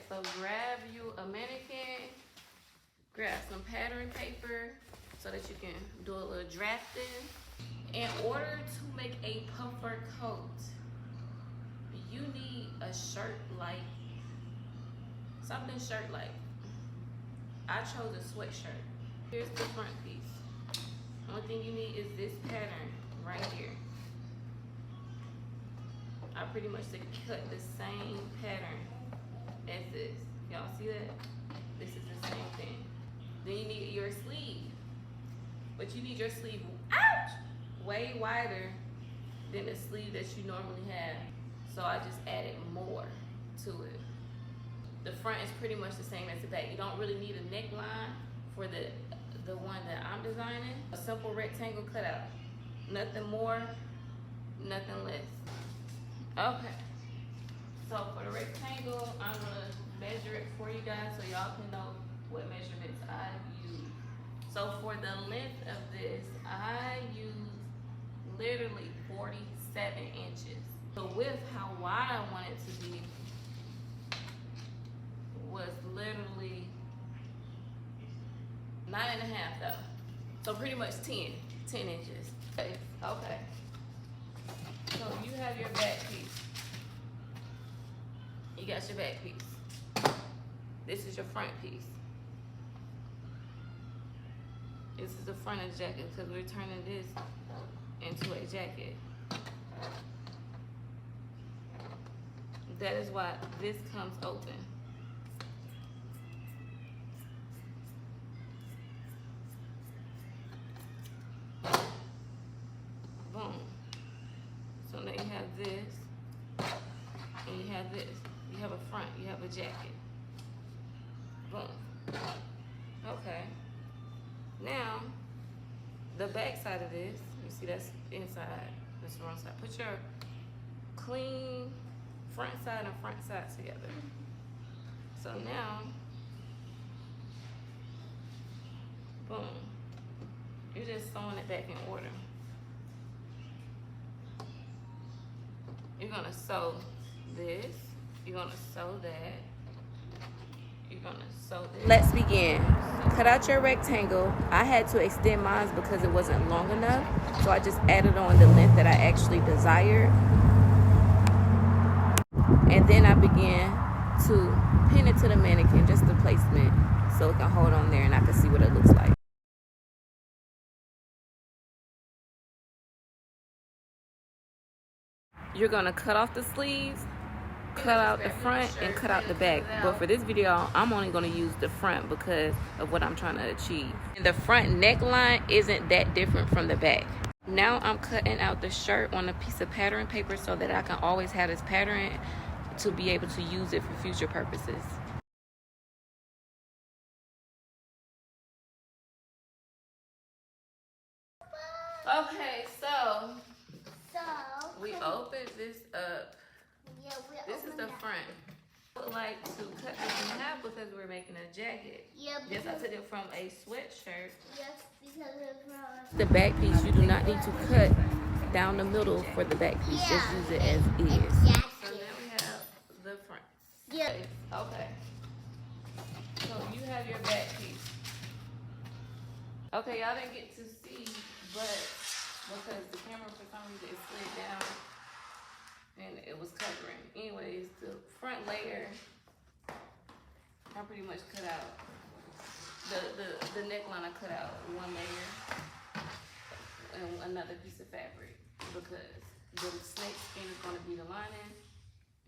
so grab you a mannequin, grab some pattern paper so that you can do a little drafting. In order to make a puffer coat, you need a shirt like, something shirt like. I chose a sweatshirt. Here's the front piece. Only thing you need is this pattern right here. I pretty much cut the same pattern as this. Y'all see that? This is the same thing. Then you need your sleeve. But you need your sleeve, ouch, way wider than the sleeve that you normally have. So I just added more to it. The front is pretty much the same as the back. You don't really need a neckline for the one that I'm designing. A simple rectangle cutout. Nothing more, nothing less. Okay. So for the rectangle, I'm gonna measure it for you guys so y'all can know what measurements I use. So for the length of this, I use literally 47 inches. The width, how wide I want it to be, was literally 9.5 though. So pretty much 10 inches. Okay. So you have your back piece. You got your back piece. This is your front piece. This is the front of the jacket because we're turning this into a jacket. That is why this comes open. Boom. So now you have this, and you have this. You have a front, you have a jacket. Boom. Okay. Now, the back side of this, you see that's inside, that's the wrong side. Put your clean front side and front side together. So now, boom. You're just sewing it back in order. You're gonna sew this, you're gonna sew that, you're gonna sew this. Let's begin. Cut out your rectangle. I had to extend mine because it wasn't long enough, so I just added on the length that I actually desired. And then I began to pin it to the mannequin, just the placement, so it can hold on there and I can see what it looks like. You're gonna cut off the sleeves, cut out the front, and cut out the back. But for this video, I'm only gonna use the front because of what I'm trying to achieve. And the front neckline isn't that different from the back. Now I'm cutting out the shirt on a piece of pattern paper so that I can always have this pattern to be able to use it for future purposes. Okay, so we opened this up. Yeah, This is the front. I would like to cut this in half because we're making a jacket. Yeah, Yes, I took it from a sweatshirt. yes, because it's from The back piece, you do not need to cut down the middle for the back piece. Just use it as is. Exactly. So now we have the front. Yeah. Okay. So you have your back piece. Okay, y'all didn't get to see, but because the camera for some reason it slid down and it was covering. Anyways, the front layer I pretty much cut out. The neckline I cut out one layer and another piece of fabric because the snake skin is going to be the lining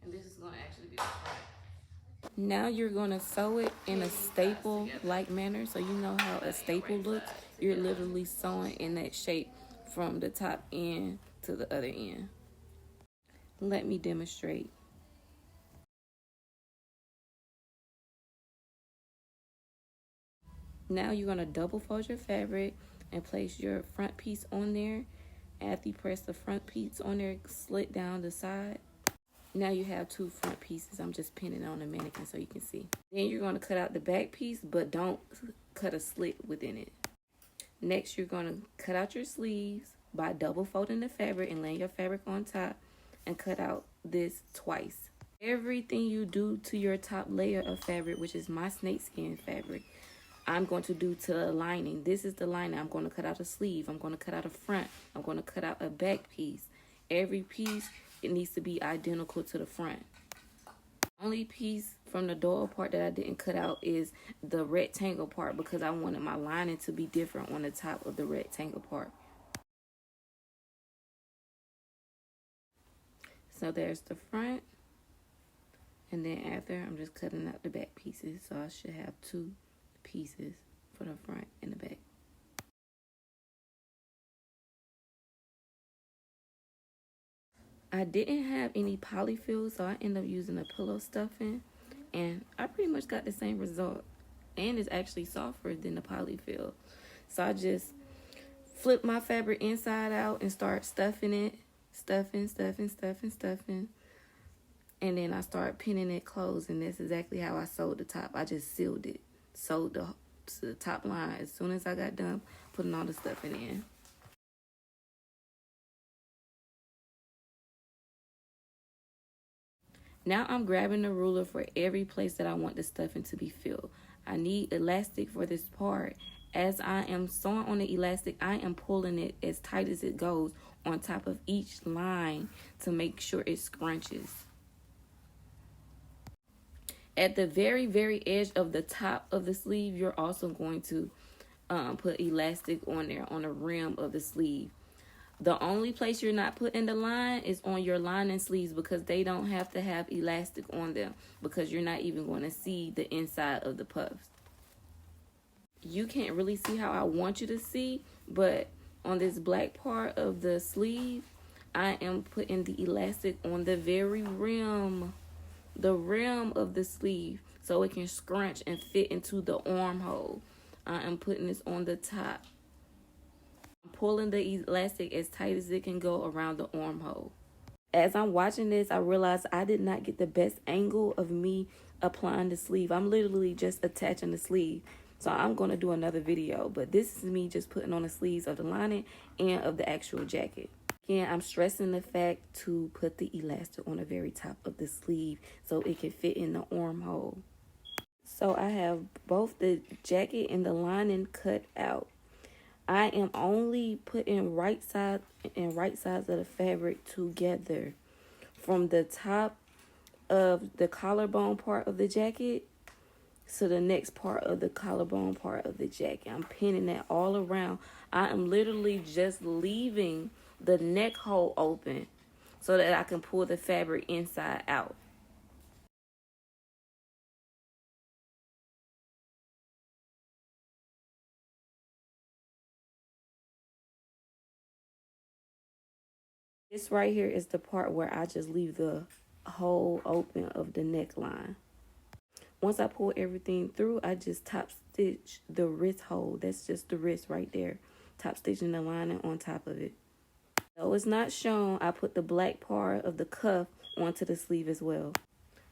and this is going to actually be the front. Now you're going to sew it in a staple-like manner. So you know how a staple looks. You're literally sewing in that shape from the top end to the other end. Let me demonstrate. Now you're going to double fold your fabric and place your front piece on there. After you press the front piece on there, slit down the side. Now you have two front pieces. I'm just pinning on the mannequin so you can see. Then you're going to cut out the back piece, but don't cut a slit within it. Next, you're going to cut out your sleeves by double folding the fabric and laying your fabric on top and cut out this twice. Everything you do to your top layer of fabric, which is my snakeskin fabric, I'm going to do to the lining. This is the lining. I'm going to cut out a sleeve. I'm going to cut out a front. I'm going to cut out a back piece. Every piece, it needs to be identical to the front. Only piece from the door part that I didn't cut out is the rectangle part because I wanted my lining to be different on the top of the rectangle part. So there's the front. And then after, I'm just cutting out the back pieces. So I should have 2 pieces for the front and the back. I didn't have any polyfill, so I ended up using a pillow stuffing. And I pretty much got the same result. And it's actually softer than the polyfill. So I just flip my fabric inside out and start stuffing it. Stuffing. And then I start pinning it closed, and that's exactly how I sewed the top. I just sealed it, sewed the top line as soon as I got done putting all the stuffing in. Now I'm grabbing the ruler for every place that I want the stuffing to be filled. I need elastic for this part. As I am sewing on the elastic, I am pulling it as tight as it goes on top of each line to make sure it scrunches. At the very, very edge of the top of the sleeve, you're also going to put elastic on there on the rim of the sleeve. The only place you're not putting the line is on your lining sleeves because they don't have to have elastic on them because you're not even going to see the inside of the puffs. You can't really see how I want you to see, but on this black part of the sleeve, I am putting the elastic on the very rim. The rim of the sleeve so it can scrunch and fit into the armhole. I am putting this on the top. I'm pulling the elastic as tight as it can go around the armhole. As I'm watching this, I realized I did not get the best angle of me applying the sleeve. I'm literally just attaching the sleeve. So I'm going to do another video, but this is me just putting on the sleeves of the lining and of the actual jacket. Again, I'm stressing the fact to put the elastic on the very top of the sleeve so it can fit in the armhole. So I have both the jacket and the lining cut out. I am only putting right side and right sides of the fabric together. From the top of the collarbone part of the jacket to the next part of the collarbone part of the jacket. I'm pinning that all around. I am literally just leaving the neck hole open so that I can pull the fabric inside out. This right here is the part where I just leave the hole open of the neckline. Once I pull everything through, I just top stitch the wrist hole. That's just the wrist right there. Top stitching the lining on top of it. Though it's not shown, I put the black part of the cuff onto the sleeve as well.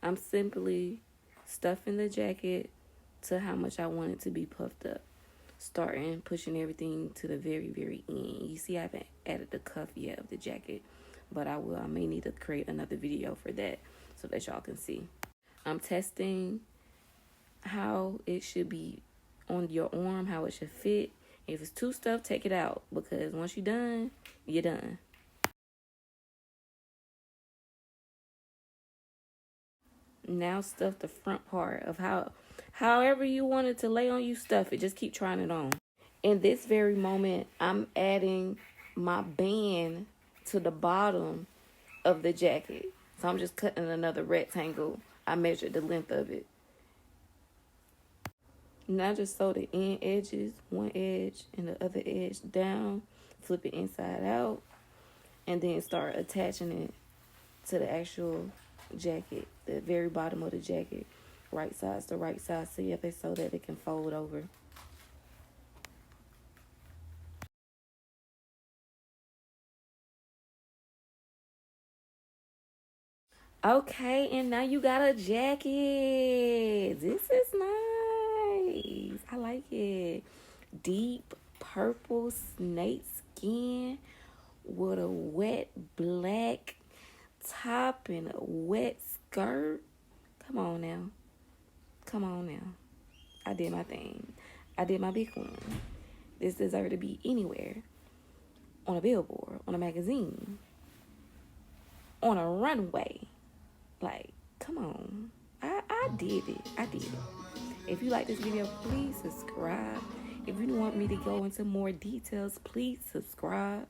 I'm simply stuffing the jacket to how much I want it to be puffed up. Starting pushing everything to the very, very end. You see I haven't added the cuff yet of the jacket, but I will. I may need to create another video for that so that y'all can see. I'm testing how it should be on your arm, how it should fit. If it's too stuffed, take it out because once you're done, you're done. Now stuff the front part of however you want it to lay on you, stuff it. Just keep trying it on. In this very moment, I'm adding my band to the bottom of the jacket. So I'm just cutting another rectangle. I measured the length of it. Now just sew the end edges, one edge and the other edge down, flip it inside out, and then start attaching it to the actual jacket, the very bottom of the jacket, right sides to right side, so that it can fold over. Okay, and now you got a jacket. This is nice. I like it. Deep purple snake skin with a wet black top and a wet skirt. Come on now. Come on now. I did my thing. I did my big one. This deserved to be anywhere. On a billboard, on a magazine, on a runway. Like, come on. I did it. I did it. If you like this video, please subscribe. If you want me to go into more details, please subscribe.